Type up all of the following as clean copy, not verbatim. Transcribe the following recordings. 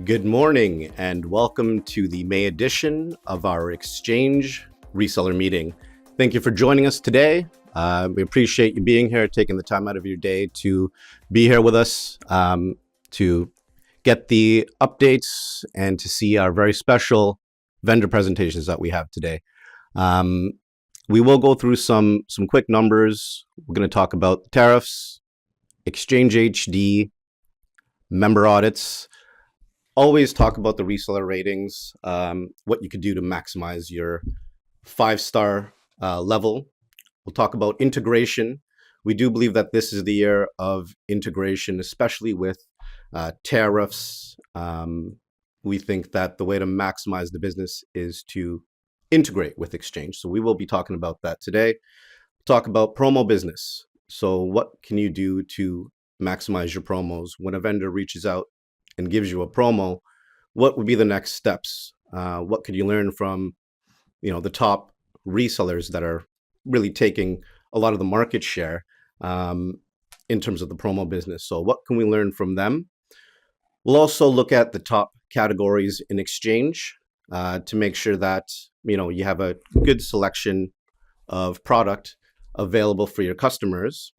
Good morning and welcome to the May edition of our Exchange Reseller meeting. Thank you for joining us today. We appreciate you being here, taking the time out of your day to be here with us, to get the updates and to see our very special vendor presentations that we have today. We will go through some quick numbers. We're going to talk about tariffs, Exchange HD, member audits. Always talk about the reseller ratings, what you could do to maximize your 5-star level. We'll talk about integration. We do believe that this is the year of integration, especially with tariffs. We think that the way to maximize the business is to integrate with Exchange. So we will be talking about that today. Talk about promo business. So what can you do to maximize your promos when a vendor reaches out and gives you a promo? What would be the next steps? What could you learn from, the top resellers that are really taking a lot of the market share in terms of the promo business? So what can we learn from them? We'll also look at the top categories in Exchange to make sure that, you have a good selection of product available for your customers.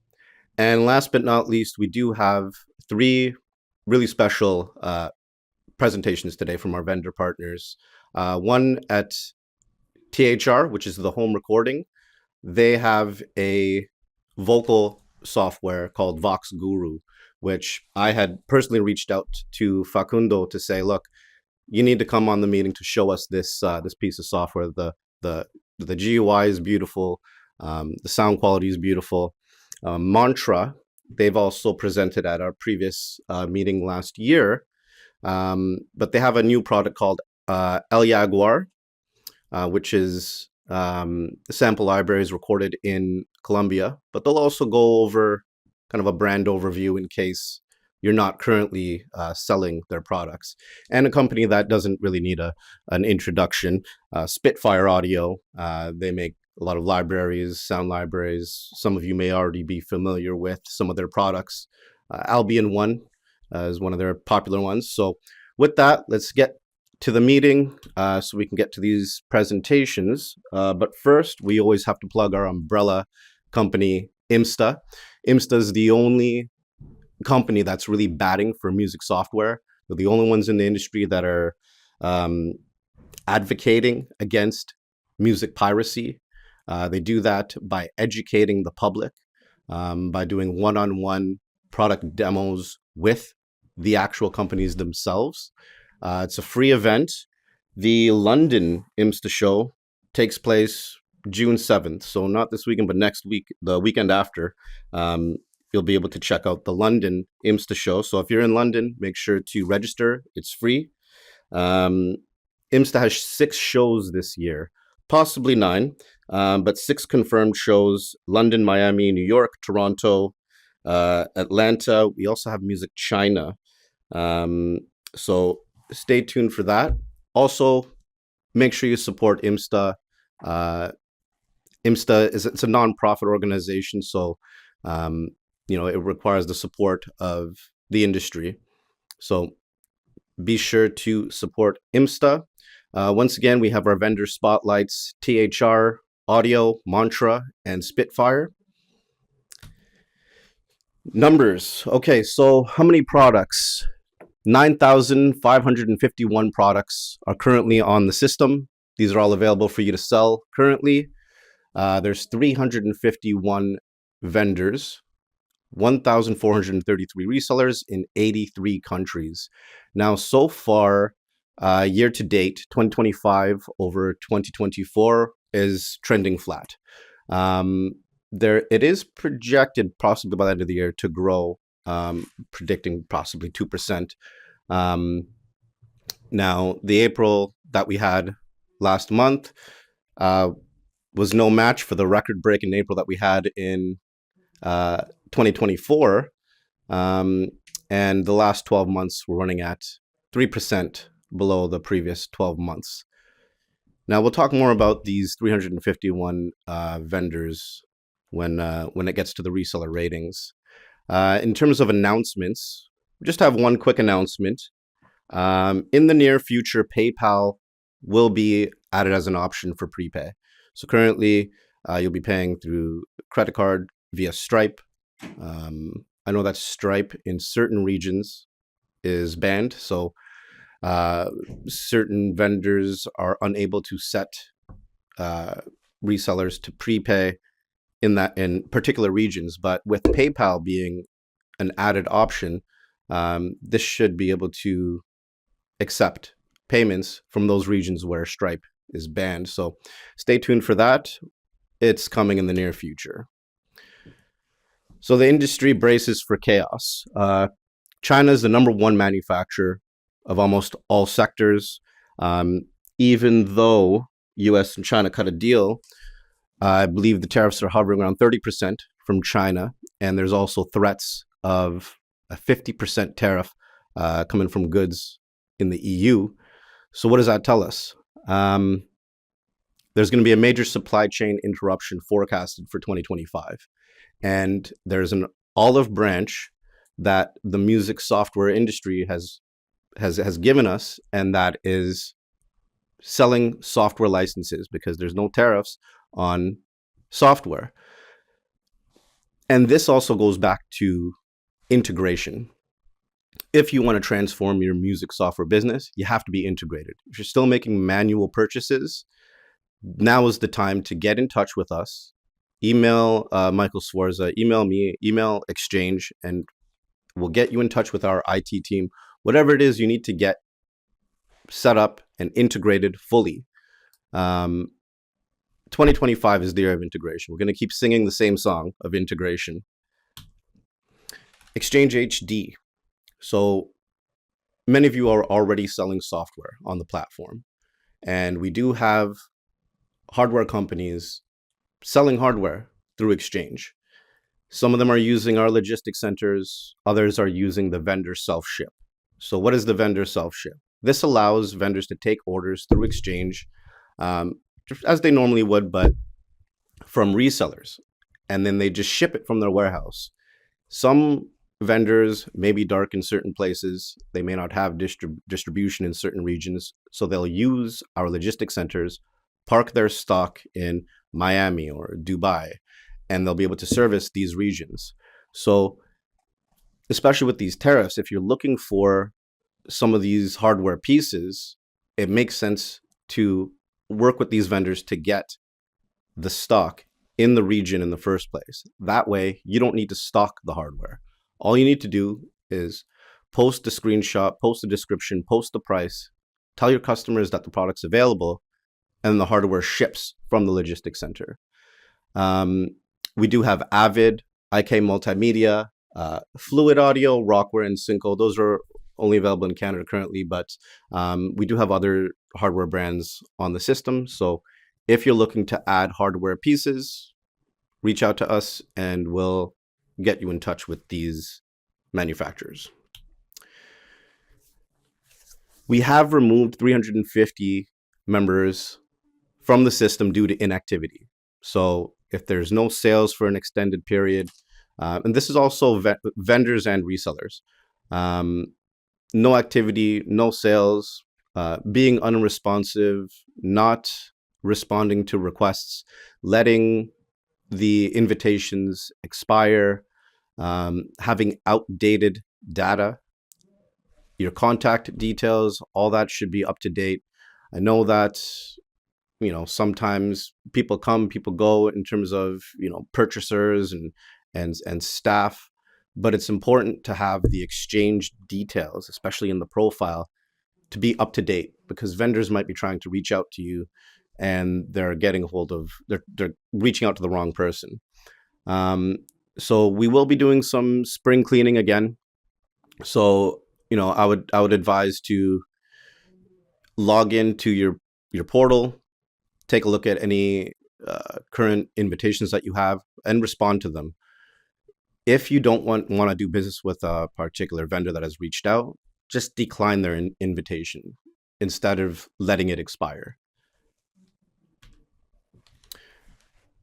And last but not least, we do have 3 really special presentations today from our vendor partners. One at THR, which is the home recording. They have a vocal software called Vox Guru, which I had personally reached out to Facundo to say, look, you need to come on the meeting to show us this piece of software. The GUI is beautiful. The sound quality is beautiful. Mantra, they've also presented at our previous meeting last year, but they have a new product called El Jaguar, which is sample libraries recorded in Colombia, but they'll also go over kind of a brand overview in case you're not currently selling their products. And a company that doesn't really need an introduction, Spitfire Audio. They make a lot of libraries, sound libraries. Some of you may already be familiar with some of their products. Albion One is one of their popular ones. So with that, let's get to the meeting so we can get to these presentations. But first, we always have to plug our umbrella company, Imsta. Imsta is the only company that's really batting for music software. They're the only ones in the industry that are advocating against music piracy. They do that by educating the public, by doing one-on-one product demos with the actual companies themselves. It's a free event. The London Imsta show takes place June 7th. So not this weekend, but next week, the weekend after. You'll be able to check out the London Imsta show. So if you're in London, make sure to register. It's free. Imsta has 6 shows this year, possibly 9, but 6 confirmed shows: London, Miami, New York, Toronto, Atlanta. We also have Music China. So stay tuned for that. Also, make sure you support Imsta. Imsta it's a nonprofit organization, so it requires the support of the industry. So be sure to support Imsta. Once again, we have our vendor spotlights: THR, Audio, Mantra, and Spitfire. Numbers. Okay, so how many products? 9,551 products are currently on the system. These are all available for you to sell currently. There's 351 vendors, 1,433 resellers in 83 countries. Now, so far, year to date, 2025 over 2024 is trending flat. It is projected possibly by the end of the year to grow, predicting possibly 2%. Now, the April that we had last month was no match for the record-breaking April that we had in 2024. And the last 12 months were running at 3% below the previous 12 months. Now, we'll talk more about these 351 vendors when it gets to the reseller ratings. In terms of announcements, we just have one quick announcement. In the near future, PayPal will be added as an option for prepay. So currently, you'll be paying through credit card via Stripe. I know that Stripe in certain regions is banned, so certain vendors are unable to set resellers to prepay in particular regions. But with PayPal being an added option, this should be able to accept payments from those regions where Stripe is banned. So stay tuned for that. It's coming in the near future. So the industry braces for chaos. China is the number one manufacturer of almost all sectors. Even though US and China cut a deal, I believe the tariffs are hovering around 30% from China. And there's also threats of a 50% tariff coming from goods in the EU. So what does that tell us? There's going to be a major supply chain interruption forecasted for 2025. And there's an olive branch that the music software industry has given us, and that is selling software licenses because there's no tariffs on software. And this also goes back to integration. If you want to transform your music software business, you have to be integrated. If you're still making manual purchases, now is the time to get in touch with us. Email Michael Swarza, email me, email XCHANGE, and we'll get you in touch with our IT team. Whatever it is you need to get set up and integrated fully. 2025 is the year of integration. We're going to keep singing the same song of integration. XCHANGE HD. So many of you are already selling software on the platform, and we do have hardware companies selling hardware through XCHANGE. Some of them are using our logistics centers. Others are using the vendor self-ship. So what is the vendor self-ship? This allows vendors to take orders through XCHANGE as they normally would, but from resellers, and then they just ship it from their warehouse. Some vendors may be dark in certain places. They may not have distribution in certain regions, so they'll use our logistics centers, park their stock in Miami or Dubai, and they'll be able to service these regions. So especially with these tariffs, if you're looking for some of these hardware pieces, it makes sense to work with these vendors to get the stock in the region in the first place. That way, you don't need to stock the hardware. All you need to do is post a screenshot, post a description, post the price, tell your customers that the product's available, and the hardware ships from the logistics center. We do have Avid, IK Multimedia, Fluid Audio, Rockware, and Synco. Those are only available in Canada currently, but we do have other hardware brands on the system. So if you're looking to add hardware pieces, reach out to us and we'll get you in touch with these manufacturers. We have removed 350 members from the system due to inactivity. So if there's no sales for an extended period, and this is also vendors and resellers, no activity, no sales, being unresponsive, not responding to requests, letting the invitations expire, having outdated data, your contact details, all that should be up to date. I know that, sometimes people come, people go in terms of, purchasers and staff, but it's important to have the exchange details, especially in the profile, to be up to date, because vendors might be trying to reach out to you and they're reaching out to the wrong person. So we will be doing some spring cleaning again. So, I would advise to log into your portal, take a look at any current invitations that you have and respond to them. If you don't want to do business with a particular vendor that has reached out, just decline their invitation instead of letting it expire.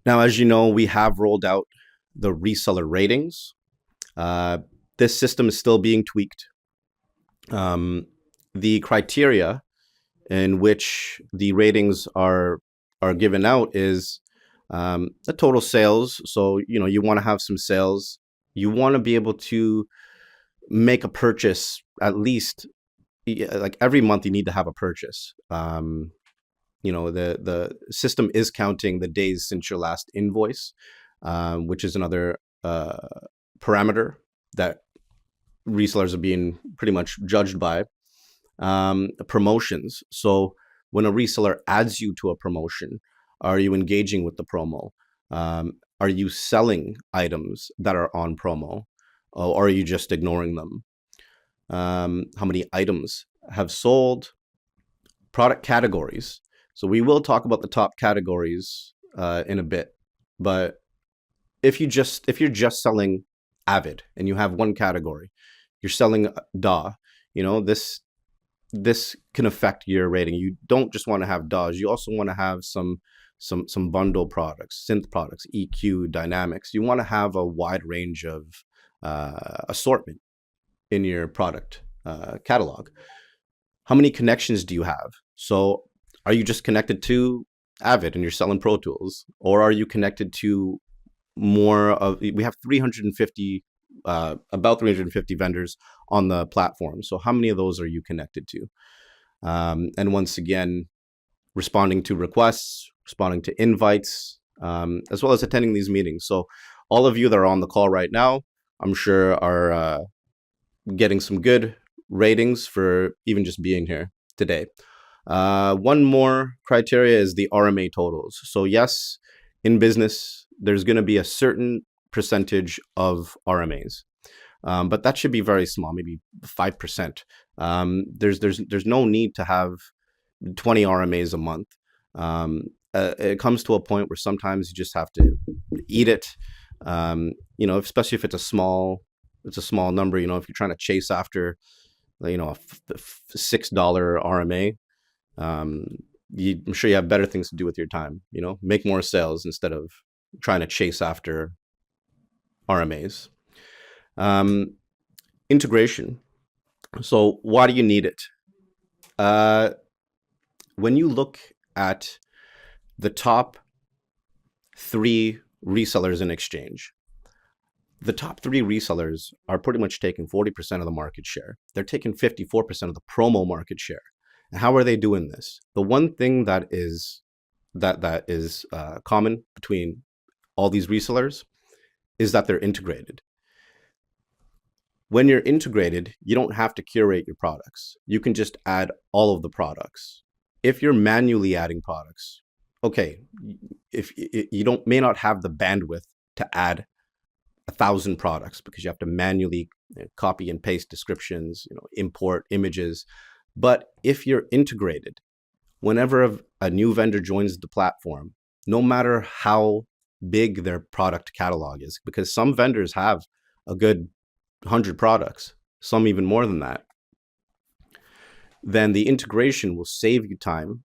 Now, as you know, we have rolled out the reseller ratings. This system is still being tweaked. the criteria in which the ratings are given out is the total sales. So you want to have some sales. You want to be able to make a purchase at least like every month. You need to have a purchase. The system is counting the days since your last invoice, which is another parameter that resellers are being pretty much judged by. Promotions. So when a reseller adds you to a promotion, are you engaging with the promo? Are you selling items that are on promo, or are you just ignoring them? How many items have sold? Product categories. So we will talk about the top categories in a bit, but if you're just selling Avid and you have one category, you're selling DAW, this can affect your rating. You don't just want to have DAWs. You also want to have some bundle products, synth products, EQ, dynamics. You want to have a wide range of assortment in your product catalog. How many connections do you have? So are you just connected to Avid and you're selling Pro Tools, or are you connected to more of? We have 350 about 350 vendors on the platform. So how many of those are you connected to? And once again, responding to requests, responding to invites, as well as attending these meetings. So all of you that are on the call right now, I'm sure are getting some good ratings for even just being here today. One more criteria is the RMA totals. So yes, in business, there's going to be a certain percentage of RMAs, but that should be very small, maybe 5%. There's no need to have 20 RMAs a month. It comes to a point where sometimes you just have to eat it. Especially if it's a small number. If you're trying to chase after, a $6 RMA, I'm sure you have better things to do with your time. Make more sales instead of trying to chase after RMAs. Integration. So why do you need it? When you look at the top 3 resellers in Exchange, the top 3 resellers are pretty much taking 40% of the market share. They're taking 54% of the promo market share. And how are they doing this? The one thing that is common between all these resellers is that they're integrated. When you're integrated, you don't have to curate your products. You can just add all of the products. If you're manually adding products, okay, if you may not have the bandwidth to add 1,000 products because you have to manually copy and paste descriptions, import images. But if you're integrated, whenever a new vendor joins the platform, no matter how big their product catalog is, because some vendors have a good 100 products, some even more than that, then the integration will save you time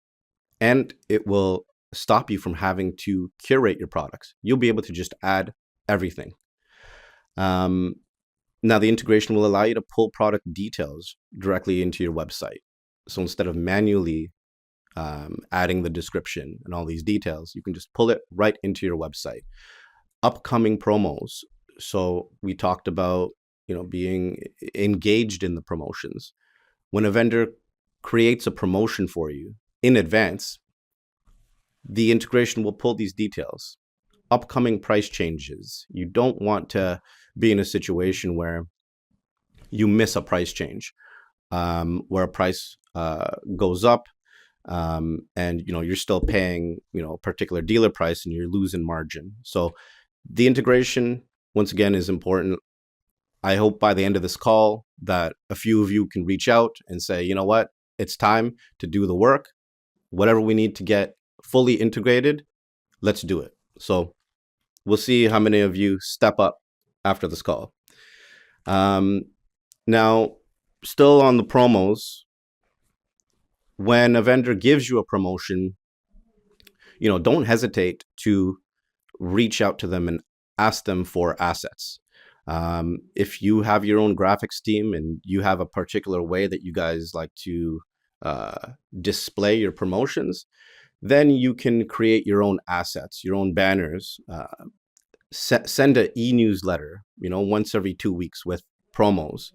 and it will stop you from having to curate your products. You'll be able to just add everything. Now, the integration will allow you to pull product details directly into your website. So instead of manually adding the description and all these details, you can just pull it right into your website. Upcoming promos. So we talked about being engaged in the promotions. When a vendor creates a promotion for you in advance, the integration will pull these details. Upcoming price changes. You don't want to be in a situation where you miss a price change, where a price goes up, and you're still paying a particular dealer price and you're losing margin. So the integration, once again, is important. I hope by the end of this call that a few of you can reach out and say, you know what, it's time to do the work. Whatever we need to get fully integrated, let's do it. So we'll see how many of you step up after this call. Now, still on the promos, when a vendor gives you a promotion, don't hesitate to reach out to them and ask them for assets. If you have your own graphics team and you have a particular way that you guys like to display your promotions, then you can create your own assets, your own banners, send an e-newsletter, once every 2 weeks with promos.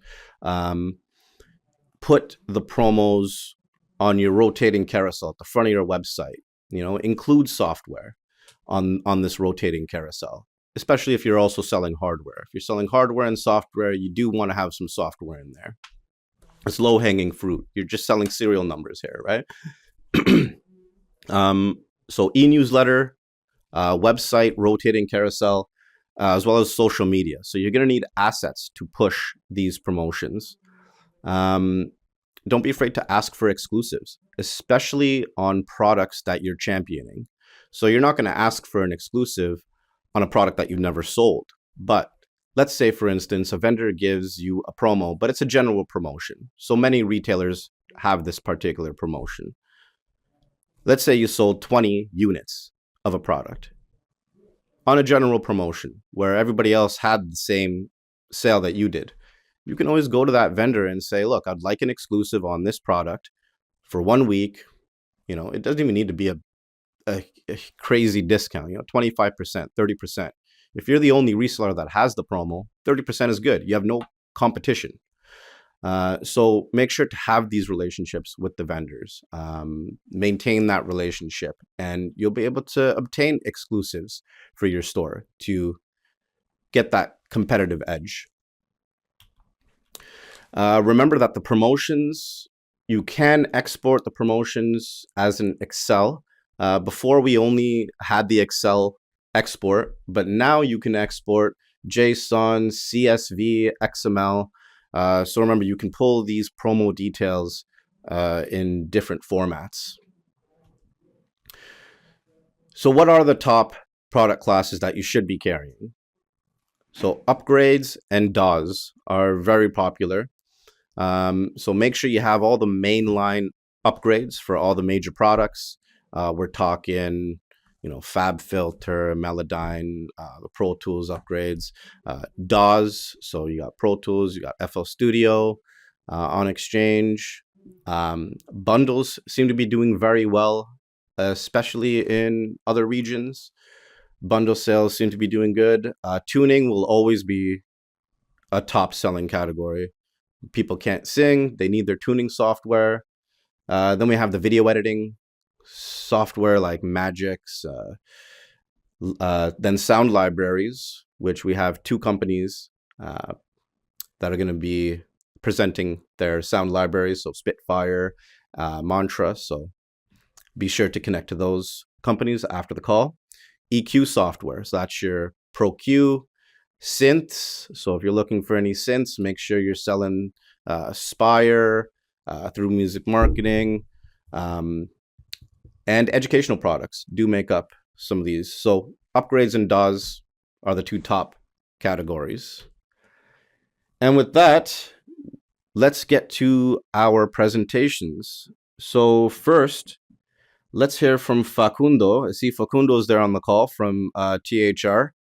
Put the promos on your rotating carousel at the front of your website. Include software on this rotating carousel, especially if you're also selling hardware. If you're selling hardware and software, you do want to have some software in there. It's low-hanging fruit. You're just selling serial numbers here, right? So e-newsletter, website, rotating carousel, as well as social media. So you're going to need assets to push these promotions. Don't be afraid to ask for exclusives, especially on products that you're championing. So you're not going to ask for an exclusive on a product that you've never sold. But let's say, for instance, a vendor gives you a promo, but it's a general promotion. So many retailers have this particular promotion. Let's say you sold 20 units of a product on a general promotion where everybody else had the same sale that you did. You can always go to that vendor and say, look, I'd like an exclusive on this product for 1 week. It doesn't even need to be a crazy discount, 25%, 30%. If you're the only reseller that has the promo, 30% is good. You have no competition. So make sure to have these relationships with the vendors, maintain that relationship, and you'll be able to obtain exclusives for your store to get that competitive edge. Remember that the promotions, you can export the promotions as an Excel. Before we only had the Excel export, but now you can export JSON, CSV, XML. So remember, you can pull these promo details in different formats. So what are the top product classes that you should be carrying? So upgrades and DAWs are very popular. So make sure you have all the mainline upgrades for all the major products. We're talking, Fab Filter, Melodyne, the Pro Tools upgrades, DAWs. So you got Pro Tools, you got FL Studio on Exchange. Bundles seem to be doing very well, especially in other regions. Bundle sales seem to be doing good. Tuning will always be a top selling category. People can't sing, they need their tuning software. Then we have the video editing software like Magix, then sound libraries, which we have 2 companies that are going to be presenting their sound libraries, so Spitfire, Mantra. So be sure to connect to those companies after the call. EQ software, so that's your Pro Q. Synths, so if you're looking for any synths, make sure you're selling Spire through music marketing, and educational products do make up some of these. So upgrades and DAWs are the 2 top categories. And with that, let's get to our presentations. So first, let's hear from Facundo. I see Facundo is there on the call from THR.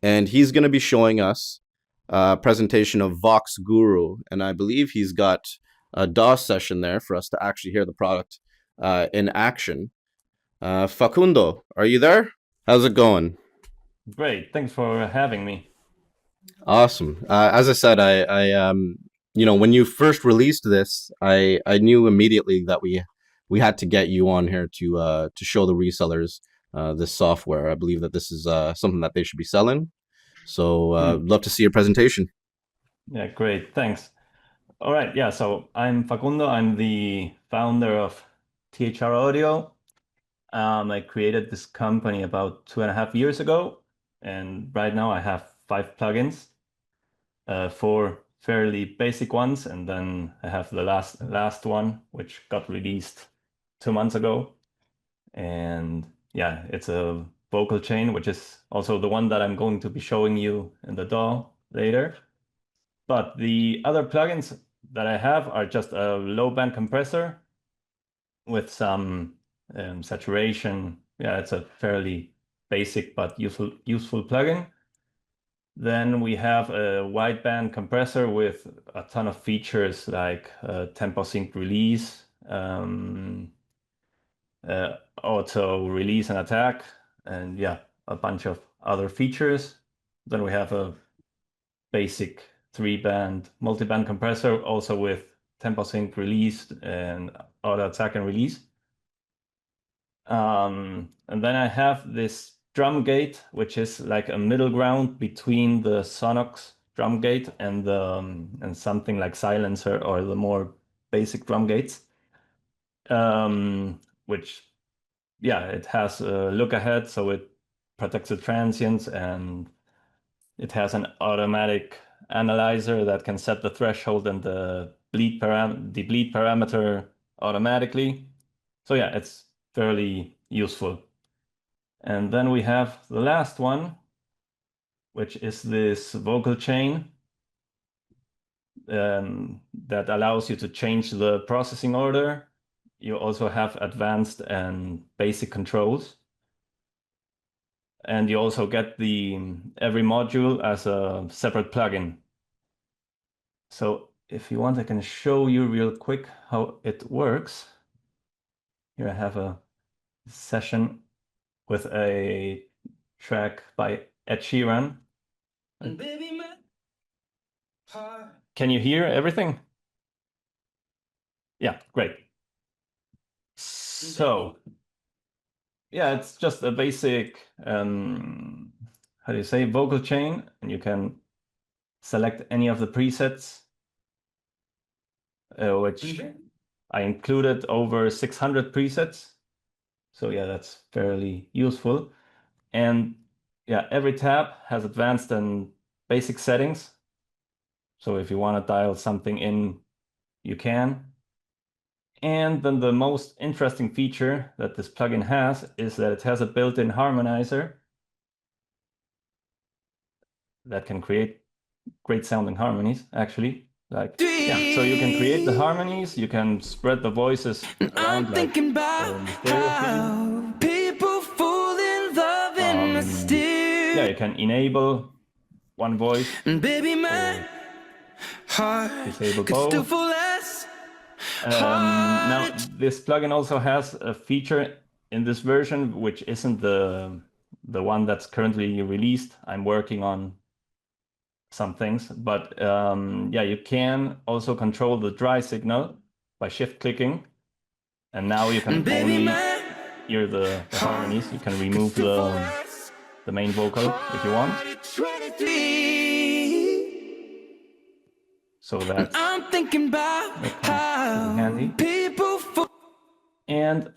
And he's going to be showing us a presentation of Vox Guru. And I believe he's got a DAW session there for us to actually hear the product in action. Facundo, are you there? How's it going? Great. Thanks for having me. Awesome. As I said, I when you first released this, I knew immediately that we had to get you on here to show the resellers this software. I believe that this is something that they should be selling. So love to see your presentation. Yeah, great. Thanks. All right. Yeah. So I'm Facundo. I'm the founder of THR Audio. I created this company about 2.5 years ago. And right now I have 5 plugins, 4 fairly basic ones. And then I have the last one, which got released 2 months ago. And yeah, it's a vocal chain, which is also the one that I'm going to be showing you in the DAW later. But the other plugins that I have are just a low band compressor with some saturation. Yeah, it's a fairly basic but useful plugin. Then we have a wideband compressor with a ton of features like tempo sync release, auto release and attack, and yeah, a bunch of other features. Then we have a basic 3-band multi-band compressor also with tempo sync release and auto attack and release. And then I have this drum gate, which is like a middle ground between the Sonox drum gate and something like silencer or the more basic drum gates. Which, yeah, it has a look ahead, so it protects the transients, and it has an automatic analyzer that can set the threshold and the bleed parameter automatically. So yeah, it's fairly useful. And then we have the last one, which is this vocal chain that allows you to change the processing order. You also have advanced and basic controls. And you also get every module as a separate plugin. So if you want, I can show you real quick how it works. Here I have a session with a track by Ed Sheeran. Can you hear everything? Yeah, great. So, yeah, it's just a basic, how do you say, vocal chain, and you can select any of the presets, which I included over 600 presets. So yeah, that's fairly useful. And yeah, every tab has advanced and basic settings. So if you want to dial something in, you can. And then the most interesting feature that this plugin has is that it has a built-in harmonizer that can create great sounding harmonies, actually. Like, yeah, so you can create the harmonies, you can spread the voices around like in the stereo feed. People fall in love in mysterious. Yeah, you can enable one voice and baby, my heart disable both. Now, this plugin also has a feature in this version, which isn't the one that's currently released. I'm working on some things, but yeah, you can also control the dry signal by shift clicking, and now you can only hear the harmonies. You can remove the main vocal if you want. So that's that comes handy. And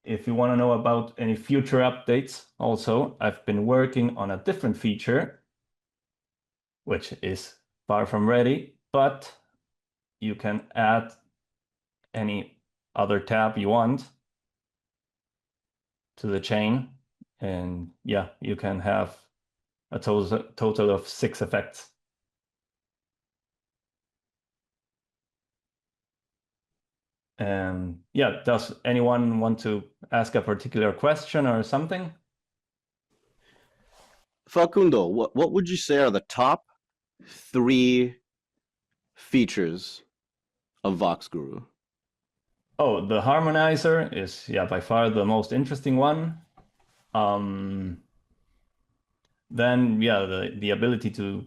if you want to know about any future updates, also, I've been working on a different feature, which is far from ready, but you can add any other tab you want to the chain. And yeah, you can have a total of 6 effects. And yeah, does anyone want to ask a particular question or something? Facundo, what would you say are the top 3 features of Vox Guru? Oh, the harmonizer is, yeah, by far the most interesting one. Then, yeah, the ability to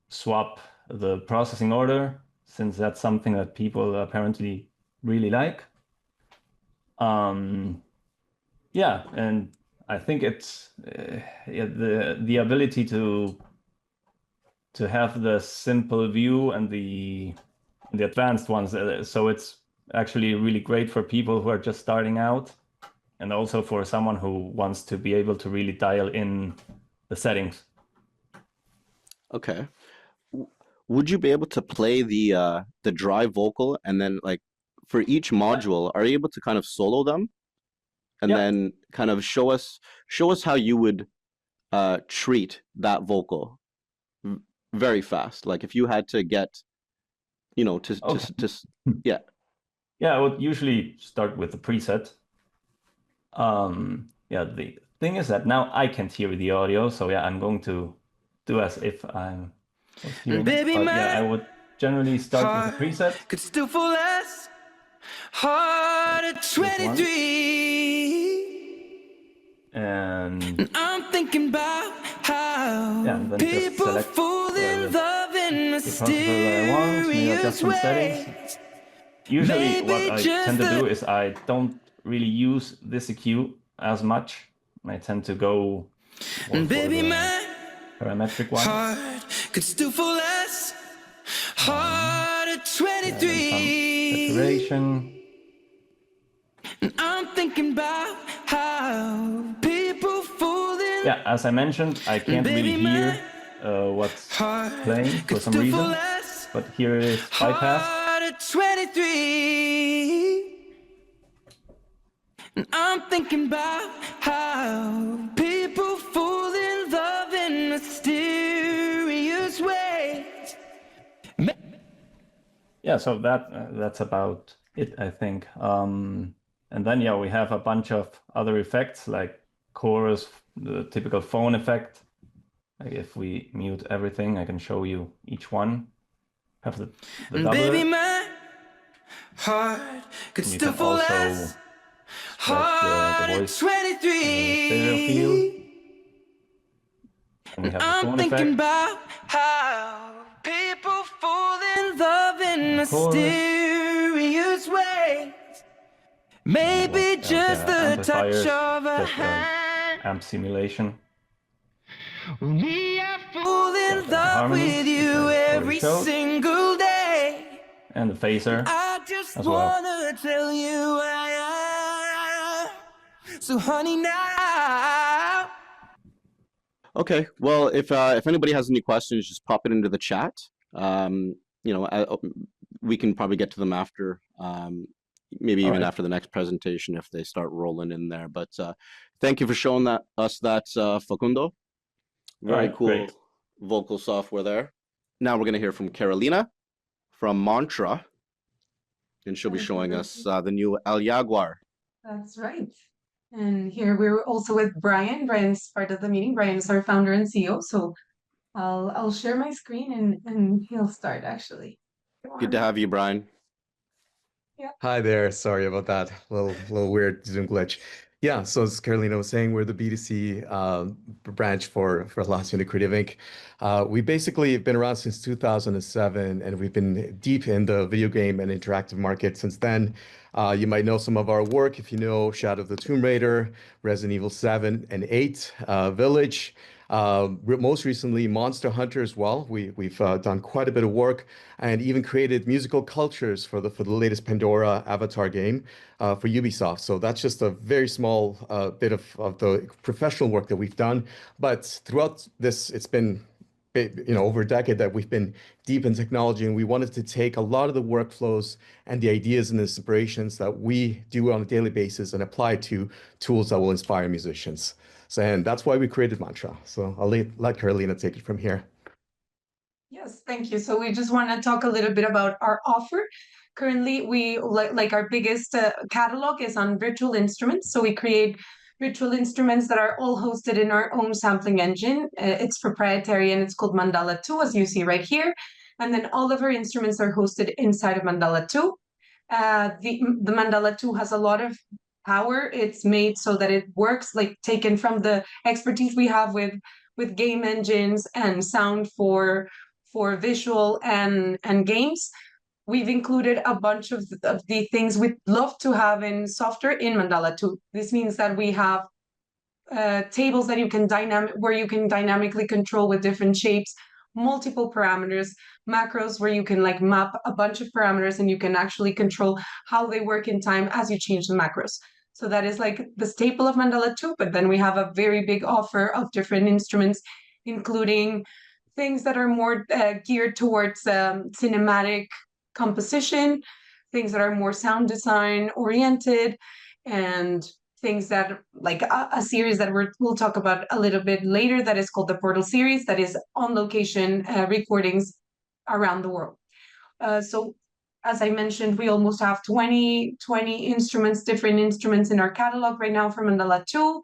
swap the processing order, since that's something that people apparently really like. Yeah, and I think it's yeah, the ability to have the simple view and the advanced ones. So it's actually really great for people who are just starting out, and also for someone who wants to be able to really dial in the settings. Okay. Would you be able to play the dry vocal, and then like for each module, are you able to kind of solo them, and then kind of show us how you would treat that vocal very fast? Like if you had to get, yeah. Yeah, I would usually start with the preset. Yeah, thing is that now I can't hear the audio, so yeah, I'm going to do as if I was hearing it. Baby, But yeah, I would generally start with a heart preset. could still fall less hard at This one. 23. And I'm thinking about how yeah, and then just people select fall in love in the processor that I want, maybe adjust some settings. Usually what I tend to do is I don't really use this EQ as much. I tend to go more for the parametric one. Heart could still fall less hard at 23. Some saturation. I'm thinking about how people fall in. Yeah, as I mentioned, I can't really hear what's playing for some reason, but here it is bypassed. 23. I'm thinking about how people fall in love in mysterious ways. Yeah, so that's about it, I think. And then yeah, we have a bunch of other effects like chorus, the typical phone effect. Like if we mute everything, I can show you each one. Have the doubler. Baby, my heart could still fall less hard at 23. And we have the I'm phone thinking effect. about how people fall in love in mysterious ways. Maybe just the touch of a hand. Amp simulation. We are fall in love with you every single day. And the phaser. I just wanna tell you I am. So honey now. Okay, well, if anybody has any questions, just pop it into the chat. We can probably get to them after, maybe even after the next presentation if they start rolling in there. But thank you for showing us that, Facundo. Very cool vocal software there. Now we're going to hear from Carolina from Mantra, and she'll be showing us the new El Jaguar. That's right. And here we're also with Brian. Brian's part of the meeting. Brian is our founder and CEO. So I'll share my screen and he'll start actually. Good to have you, Brian. Yeah. Hi there. Sorry about that. Little weird Zoom glitch. Yeah, so as Carolina was saying, we're the B2C branch for Lost Unit Creative Inc. We basically have been around since 2007, and we've been deep in the video game and interactive market since then. You might know some of our work if you know Shadow of the Tomb Raider, Resident Evil 7 and 8, Village. Most recently, Monster Hunter as well. We've done quite a bit of work and even created musical cultures for the latest Pandora Avatar game for Ubisoft. So that's just a very small bit of the professional work that we've done. But throughout this, it's been over a decade that we've been deep in technology, and we wanted to take a lot of the workflows and the ideas and inspirations that we do on a daily basis and apply to tools that will inspire musicians. And that's why we created Mantra. So I'll let Carolina take it from here. Yes, thank you. So we just want to talk a little bit about our offer. Currently, we like our biggest catalog is on virtual instruments. So we create virtual instruments that are all hosted in our own sampling engine. It's proprietary and it's called Mandala 2, as you see right here. And then all of our instruments are hosted inside of Mandala 2. The Mandala 2 has a lot of power. It's made so that it works, like taken from the expertise we have with game engines and sound for visual and games. We've included a bunch of the things we'd love to have in software in Mandala 2. This means that we have tables that you can dynamically control with different shapes, multiple parameters, macros where you can like map a bunch of parameters and you can actually control how they work in time as you change the macros. So that is like the staple of Mandala 2, but then we have a very big offer of different instruments, including things that are more geared towards cinematic composition, things that are more sound design oriented, and things that like a series that we'll talk about a little bit later that is called the Portal series, that is on location recordings around the world. So as I mentioned, we almost have 20 instruments, different instruments in our catalog right now for Mandala 2.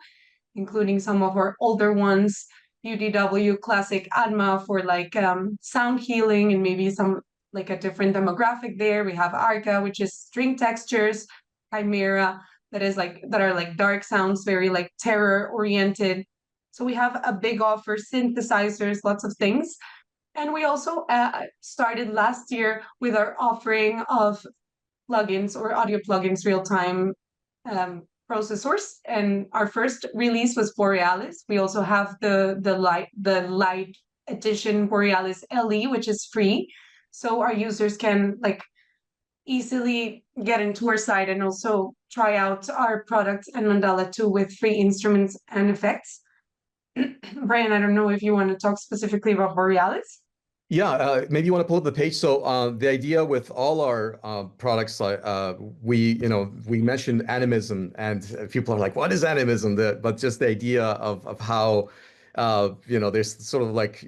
including some of our older ones, UDW Classic Atma for like sound healing and maybe some like a different demographic there. We have Arca, which is string textures, Chimera, that are like dark sounds, very like terror oriented. So we have a big offer, synthesizers, lots of things. And we also started last year with our offering of plugins or audio plugins, real-time processors. And our first release was Borealis. We also have the light edition Borealis LE, which is free. So our users can like easily get into our site and also try out our products and Mandala 2 with free instruments and effects. Brian, I don't know if you want to talk specifically about Borealis. Yeah, maybe you want to pull up the page. So the idea with all our products, we mentioned animism, and people are like, "What is animism?" But just the idea of how there's sort of like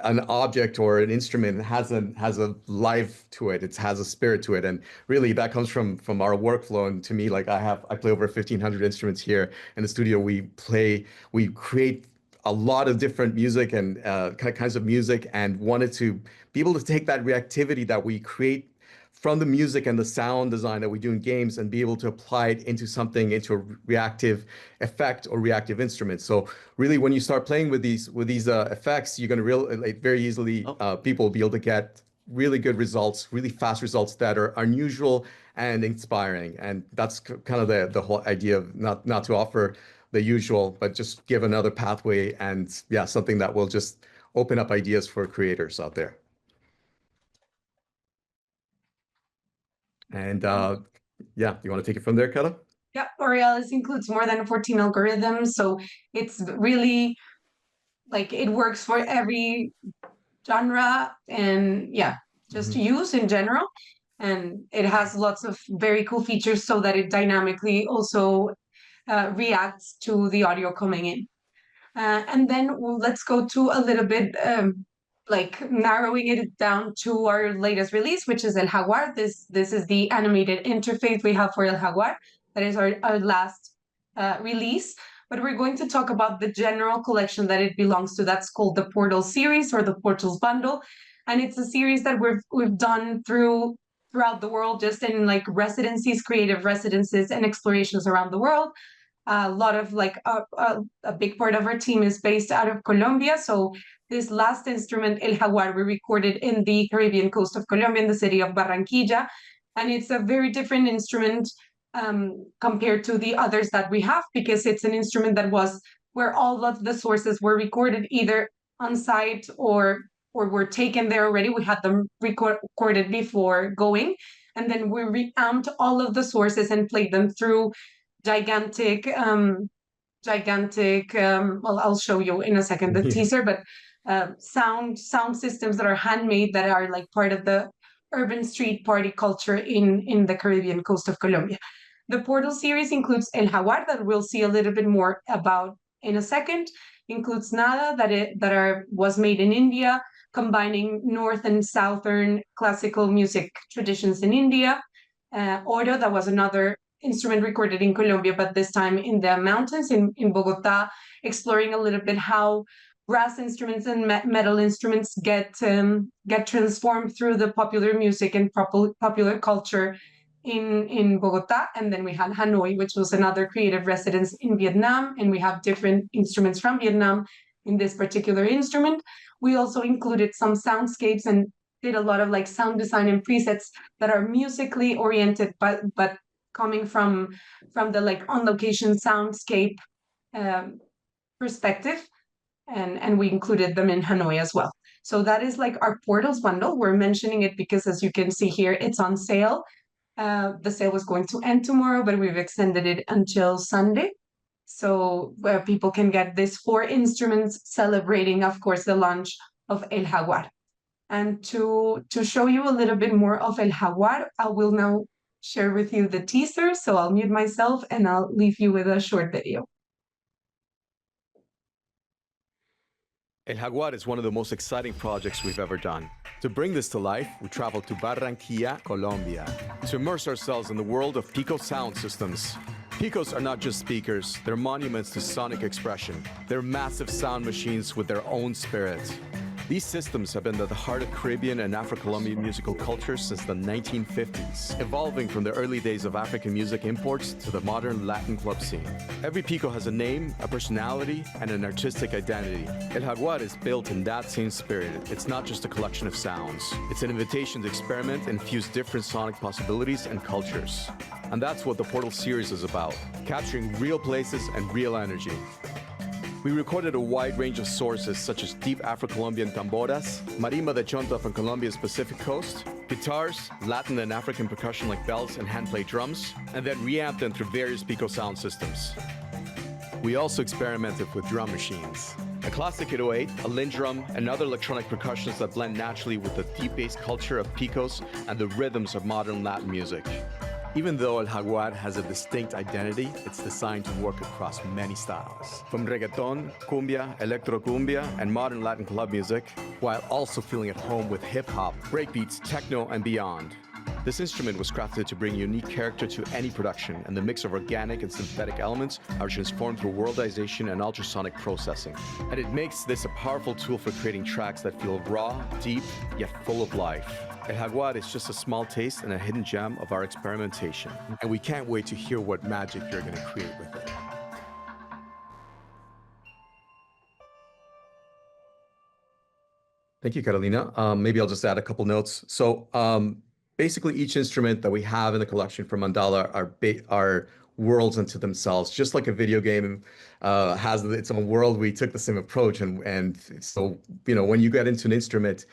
an object or an instrument has a life to it. It has a spirit to it, and really that comes from our workflow. And to me, like I play over 1,500 instruments here in the studio. We create a lot of different music and kinds of music, and wanted to be able to take that reactivity that we create from the music and the sound design that we do in games and be able to apply it into a reactive effect or reactive instrument. So really, when you start playing with these effects, you're going to very easily people will be able to get really good results, really fast results that are unusual and inspiring. And that's kind of the whole idea of not to offer the usual, but just give another pathway, and something that will just open up ideas for creators out there. And you want to take it from there, Kata? Yeah, Borealis includes more than 14 algorithms, so it's really like it works for every genre and just use in general. And it has lots of very cool features so that it dynamically also reacts to the audio coming in. And then let's go to a little bit like narrowing it down to our latest release, which is El Jaguar. This is the animated interface we have for El Jaguar. That is our last release. But we're going to talk about the general collection that it belongs to. That's called the Portal series or the Portals bundle. And it's a series that we've done throughout the world, just in like residencies, creative residences and explorations around the world. A lot of like a big part of our team is based out of Colombia. So this last instrument, El Jaguar, we recorded in the Caribbean coast of Colombia, in the city of Barranquilla. And it's a very different instrument compared to the others that we have, because it's an instrument that was where all of the sources were recorded either on site or were taken there already. We had them recorded before going. And then we reamped all of the sources and played them through gigantic well, I'll show you in a second the teaser, but sound systems that are handmade, that are like part of the urban street party culture in the Caribbean coast of Colombia. The Portal series includes El Jaguar, that we'll see a little bit more about in a second, includes Nada, that was made in India, combining North and Southern classical music traditions in India. Oro, that was another instrument recorded in Colombia, but this time in the mountains in Bogota, exploring a little bit how brass instruments and metal instruments get transformed through the popular music and popular culture in Bogota. And then we had Hanoi, which was another creative residence in Vietnam, and we have different instruments from Vietnam in this particular instrument. We also included some soundscapes and did a lot of like sound design and presets that are musically oriented, but coming from the like on location soundscape perspective, and we included them in Hanoi as well. So that is like our Portals bundle. We're mentioning it because, as you can see here, it's on sale. The sale was going to end tomorrow, but we've extended it until Sunday, so where people can get these 4 instruments, celebrating, of course, the launch of El Jaguar. And to show you a little bit more of El Jaguar, I will now share with you the teaser. So I'll mute myself and I'll leave you with a short video. El Jaguar is one of the most exciting projects we've ever done. To bring this to life, we traveled to Barranquilla, Colombia, to immerse ourselves in the world of Pico sound systems. Picos are not just speakers, they're monuments to sonic expression. They're massive sound machines with their own spirit. These systems have been at the heart of Caribbean and Afro-Colombian musical culture since the 1950s, evolving from the early days of African music imports to the modern Latin club scene. Every Pico has a name, a personality, and an artistic identity. El Jaguar is built in that same spirit. It's not just a collection of sounds. It's an invitation to experiment and fuse different sonic possibilities and cultures. And that's what the Portal series is about, capturing real places and real energy. We recorded a wide range of sources such as deep Afro-Colombian tamboras, marimba de chonta from Colombia's Pacific coast, guitars, Latin and African percussion like bells and hand-played drums, and then reamped them through various Pico sound systems. We also experimented with drum machines. A classic 808, a Linn drum, and other electronic percussions that blend naturally with the deep bass culture of Picos and the rhythms of modern Latin music. Even though El Jaguar has a distinct identity, it's designed to work across many styles, from reggaeton, cumbia, electrocumbia, and modern Latin club music, while also feeling at home with hip-hop, breakbeats, techno, and beyond. This instrument was crafted to bring unique character to any production, and the mix of organic and synthetic elements are transformed through worldization and ultrasonic processing. And it makes this a powerful tool for creating tracks that feel raw, deep, yet full of life. El Jaguar is just a small taste and a hidden gem of our experimentation, and we can't wait to hear what magic you're going to create with it. Thank you, Carolina. Maybe I'll just add a couple notes. So basically, each instrument that we have in the collection from Mandala are worlds unto themselves. Just like a video game has its own world, we took the same approach. And so, when you get into an instrument,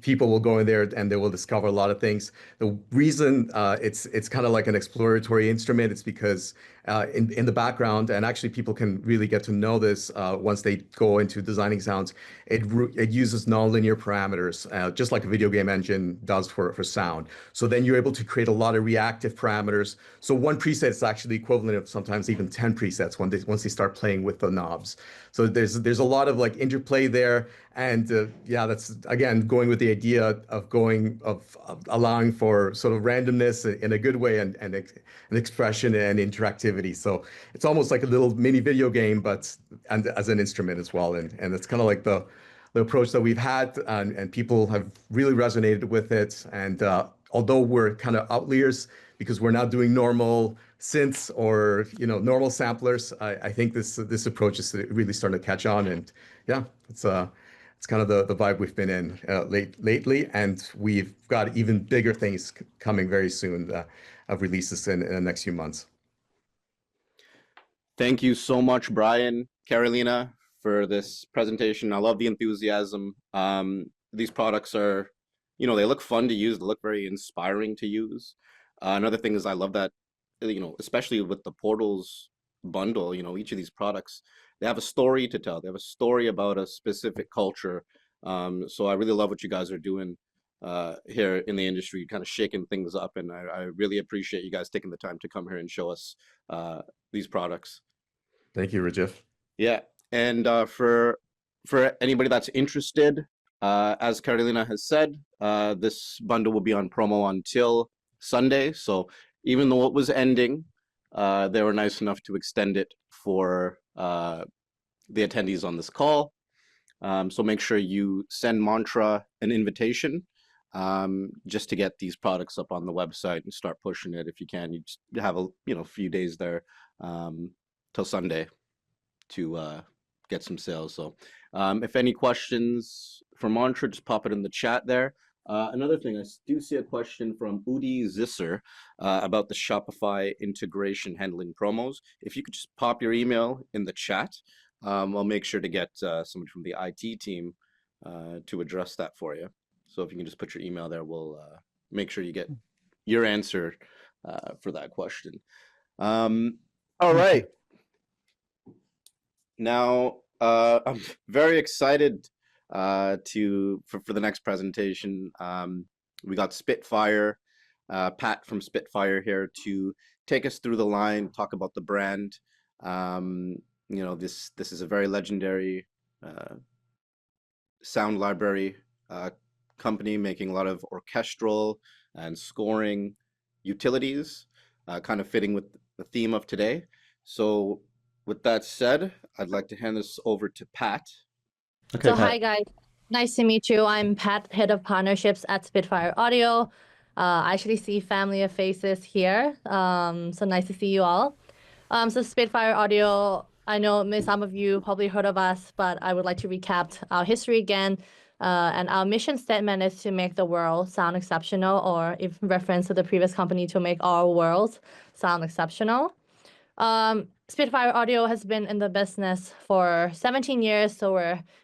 people will go in there and they will discover a lot of things. The reason it's kind of like an exploratory instrument, it's because in the background, and actually people can really get to know this once they go into designing sounds, it uses nonlinear parameters, just like a video game engine does for sound. So then you're able to create a lot of reactive parameters. So one preset is actually the equivalent of sometimes even 10 presets once they start playing with the knobs. So there's a lot of like interplay there. And yeah, that's again going with the idea of allowing for sort of randomness in a good way and an expression and interactivity. So it's almost like a little mini video game, but as an instrument as well. And it's kind of like the approach that we've had, and people have really resonated with it. And although we're kind of outliers because we're not doing normal synths or normal samplers, I think this approach is really starting to catch on. And yeah, it's kind of the vibe we've been in lately, and we've got even bigger things coming very soon of releases in the next few months. Thank you so much, Brian, Carolina, for this presentation. I love the enthusiasm. These products are, they look fun to use. They look very inspiring to use. Another thing is I love that, especially with the Portals bundle, each of these products, they have a story to tell. They have a story about a specific culture. So I really love what you guys are doing here in the industry, kind of shaking things up. And I really appreciate you guys taking the time to come here and show us these products. Thank you, Rajiv. Yeah. And for anybody that's interested, as Carolina has said, this bundle will be on promo until Sunday. So even though it was ending, they were nice enough to extend it for the attendees on this call. So make sure you send Mantra an invitation just to get these products up on the website and start pushing it if you can. You just have a few days there till Sunday to get some sales. So if any questions for Mantra, just pop it in the chat there. Another thing, I do see a question from Udi Zisser about the Shopify integration handling promos. If you could just pop your email in the chat, I'll make sure to get somebody from the IT team to address that for you. So if you can just put your email there, we'll make sure you get your answer for that question. All right. Now, I'm very excited for the next presentation. We got Spitfire, Pat from Spitfire here to take us through the line, talk about the brand. This is a very legendary sound library company making a lot of orchestral and scoring utilities. kind of fitting with the theme of today. So with that said, I'd like to hand this over to Pat. Okay, so Pat. Hi guys, nice to meet you. I'm Pat, head of partnerships at Spitfire Audio. I actually see familiar faces here, so nice to see you all. So Spitfire Audio, I know some of you probably heard of us, but I would like to recap our history again. And our mission statement is to make the world sound exceptional, or in reference to the previous company, to make our worlds sound exceptional. Spitfire Audio has been in the business for 17 years, so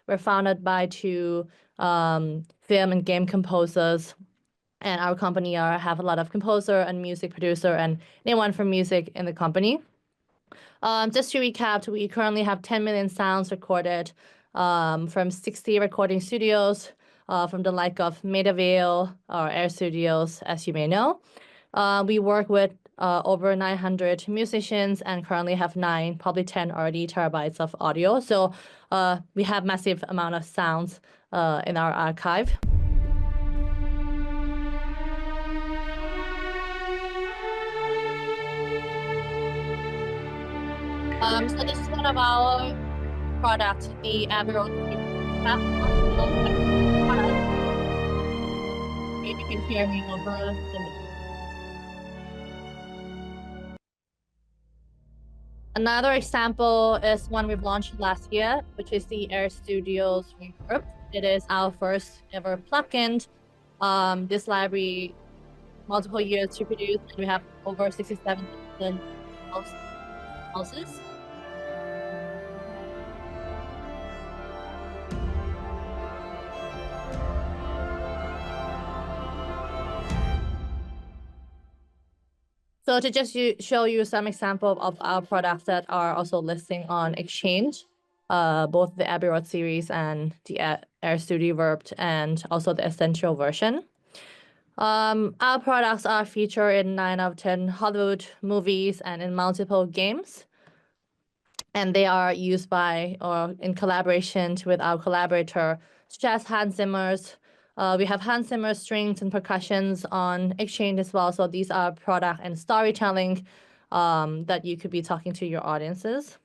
we're founded by two film and game composers, and our company have a lot of composer and music producer and anyone from music in the company. Just to recap, we currently have 10 million sounds recorded from 60 recording studios, from the like of Maida or Air Studios, as you may know. We work with over 900 musicians and currently have 9, probably 10 already terabytes of audio. So we have massive amount of sounds in our archive. So this is one of our products, the Abbey Road product. Maybe you can hear me over the... Another example is one we've launched last year, which is the Air Studios Reverb. It is our first ever plugin. This library, multiple years to produce, and we have over 67,000 houses. So to just show you some example of our products that are also listing on XCHANGE, both the Abbey Road series and the Air Studio Reverb, and also the Essential version. Our products are featured in 9 out of 10 Hollywood movies and in multiple games. And they are used by or in collaboration with our collaborator, such as Hans Zimmer's. We have Hans Zimmer strings and percussions on XCHANGE as well. So these are product and storytelling that you could be talking to your audiences.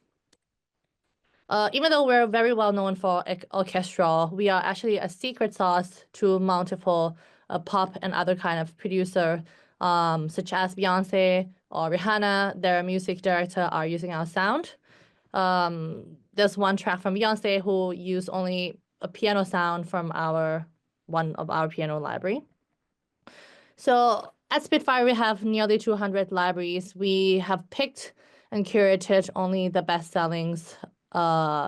Even though we're very well known for orchestral, we are actually a secret sauce to multiple pop and other kind of producer, such as Beyonce or Rihanna. Their music director are using our sound. There's one track from Beyonce who used only a piano sound from one of our piano library. So at Spitfire, we have nearly 200 libraries. We have picked and curated only the best sellings,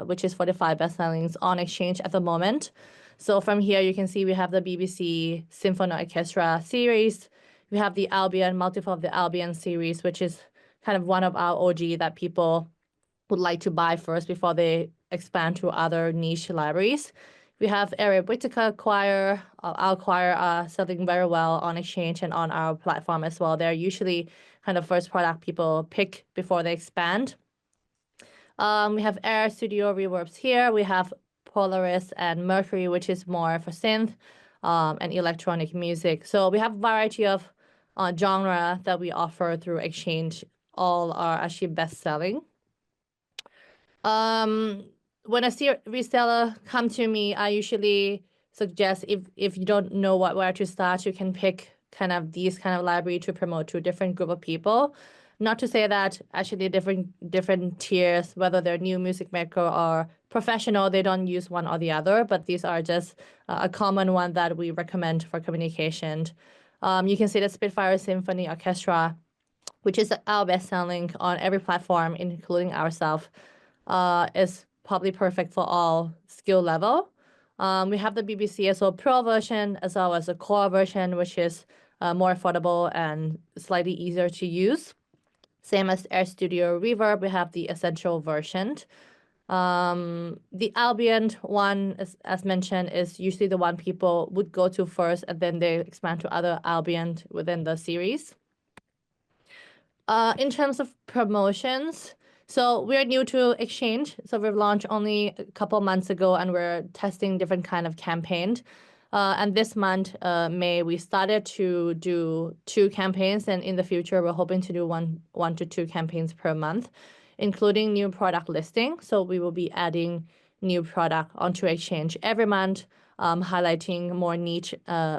which is 45 best sellings on XCHANGE at the moment. So from here, you can see we have the BBC Symphony Orchestra series. We have the Albion, multiple of the Albion series, which is kind of one of our OG that people would like to buy first before they expand to other niche libraries. We have Area Whittaker Choir. Our choir are selling very well on XCHANGE and on our platform as well. They're usually kind of first product people pick before they expand. We have Air Studio Reverbs here. We have Polaris and Mercury, which is more for synth and electronic music. So we have a variety of genre that we offer through XCHANGE. All are actually best-selling. When I see a reseller come to me, I usually suggest if you don't know where to start, you can pick kind of these kind of library to promote to a different group of people. Not to say that actually different tiers, whether they're new music maker or professional, they don't use one or the other, but these are just a common one that we recommend for communication. You can see the Spitfire Symphony Orchestra, which is our best-selling on every platform, including ourselves, is probably perfect for all skill level. We have the BBC SO Pro version as well as the core version, which is more affordable and slightly easier to use. Same as Air Studio Reverb, we have the Essential version. The Albion one, as mentioned, is usually the one people would go to first, and then they expand to other Albion within the series. In terms of promotions, so we're new to XCHANGE. So we've launched only a couple months ago, and we're testing different kind of campaigns. And this month, May, we started to do 2 campaigns, and in the future, we're hoping to do one to 2 campaigns per month, including new product listing. So we will be adding new product onto Exchange every month, highlighting more niche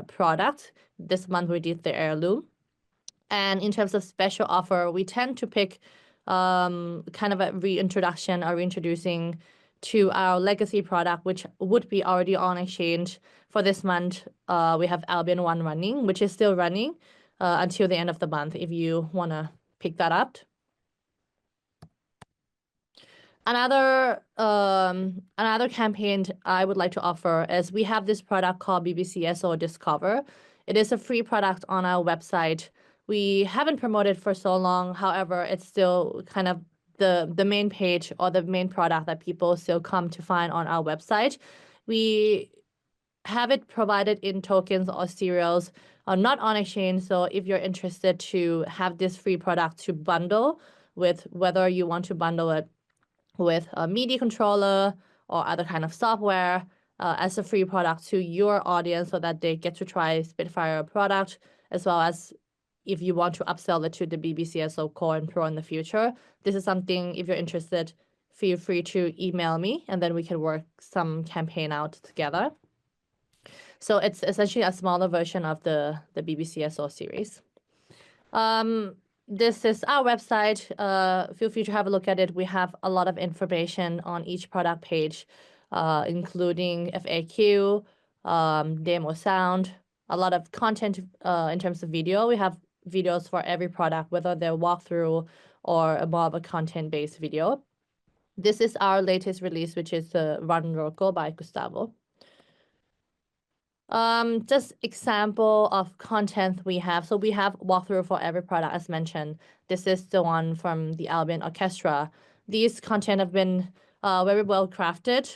products. This month we did the heirloom. And in terms of special offer, we tend to pick kind of a reintroduction or reintroducing to our legacy product, which would be already on Exchange. For this month, we have Albion 1 running, which is still running until the end of the month if you want to pick that up. Another campaign I would like to offer is we have this product called BBCSO Discover. It is a free product on our website. We haven't promoted for so long. However, it's still kind of the main page or the main product that people still come to find on our website. We have it provided in tokens or serials, not on Exchange. So if you're interested to have this free product to bundle with, whether you want to bundle it with a MIDI controller or other kind of software as a free product to your audience so that they get to try Spitfire product, as well as if you want to upsell it to the BBCSO Core and Pro in the future. This is something, if you're interested, feel free to email me and then we can work some campaign out together. So it's essentially a smaller version of the BBCSO series. This is our website. Feel free to have a look at it. We have a lot of information on each product page, including FAQ, demo sound, a lot of content in terms of video. We have videos for every product, whether they're walkthrough or more of a content-based video. This is our latest release, which is the Run Local by Gustavo. Just example of content we have. So we have walkthrough for every product, as mentioned. This is the one from the Albion Orchestra. These content have been very well crafted.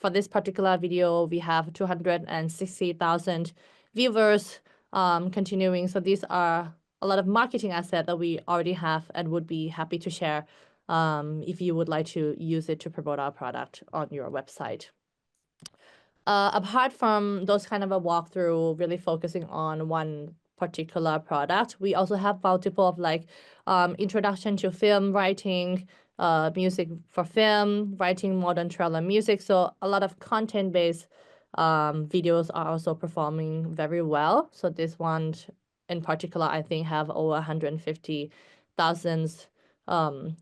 For this particular video, we have 260,000 viewers continuing. So these are a lot of marketing assets that we already have and would be happy to share if you would like to use it to promote our product on your website. Apart from those kind of a walkthrough, really focusing on one particular product, we also have multiple of like introduction to film writing, music for film, writing modern trailer music. So a lot of content-based videos are also performing very well. So this one in particular, I think, have over 150,000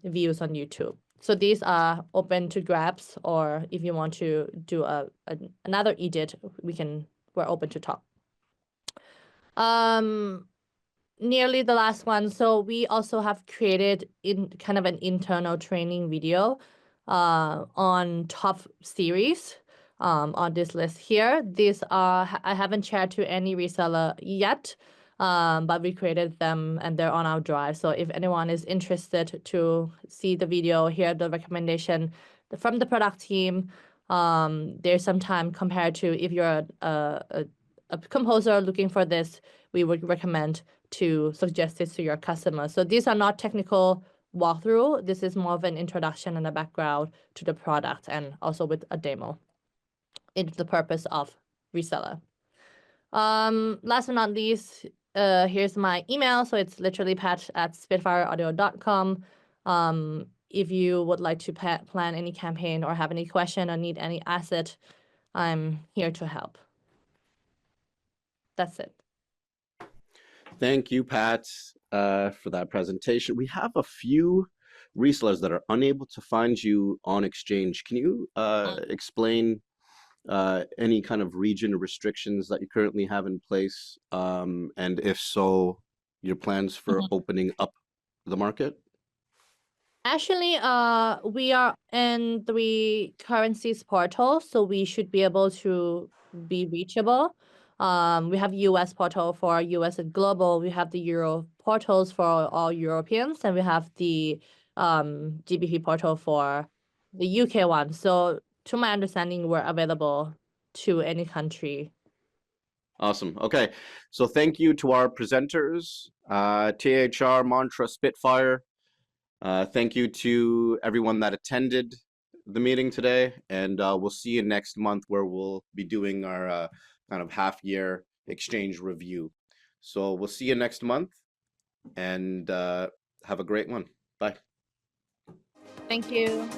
views on YouTube. So these are open to grabs, or if you want to do another edit, we're open to talk. Nearly the last one. So we also have created in kind of an internal training video on top series on this list here. These are, I haven't shared to any reseller yet, but we created them and they're on our drive. So if anyone is interested to see the video, hear the recommendation from the product team, there's some time compared to if you're a composer looking for this, we would recommend to suggest this to your customer. So these are not technical walkthrough. This is more of an introduction and a background to the product and also with a demo. It's the purpose of reseller. Last but not least, here's my email. So it's literally pat@spitfireaudio.com. If you would like to plan any campaign or have any question or need any asset, I'm here to help. That's it. Thank you, Pat, for that presentation. We have a few resellers that are unable to find you on Exchange. Can you explain any kind of region restrictions that you currently have in place? And if so, your plans for opening up the market? Actually, we are in 3 currencies portals, so we should be able to be reachable. We have US portal for US and global. We have the Euro portals for all Europeans, and we have the GBP portal for the UK one. So to my understanding, we're available to any country. Awesome. Okay. So thank you to our presenters, THR, Mantra, Spitfire. Thank you to everyone that attended the meeting today, and we'll see you next month where we'll be doing our kind of half-year exchange review. So we'll see you next month, and have a great one. Bye. Thank you.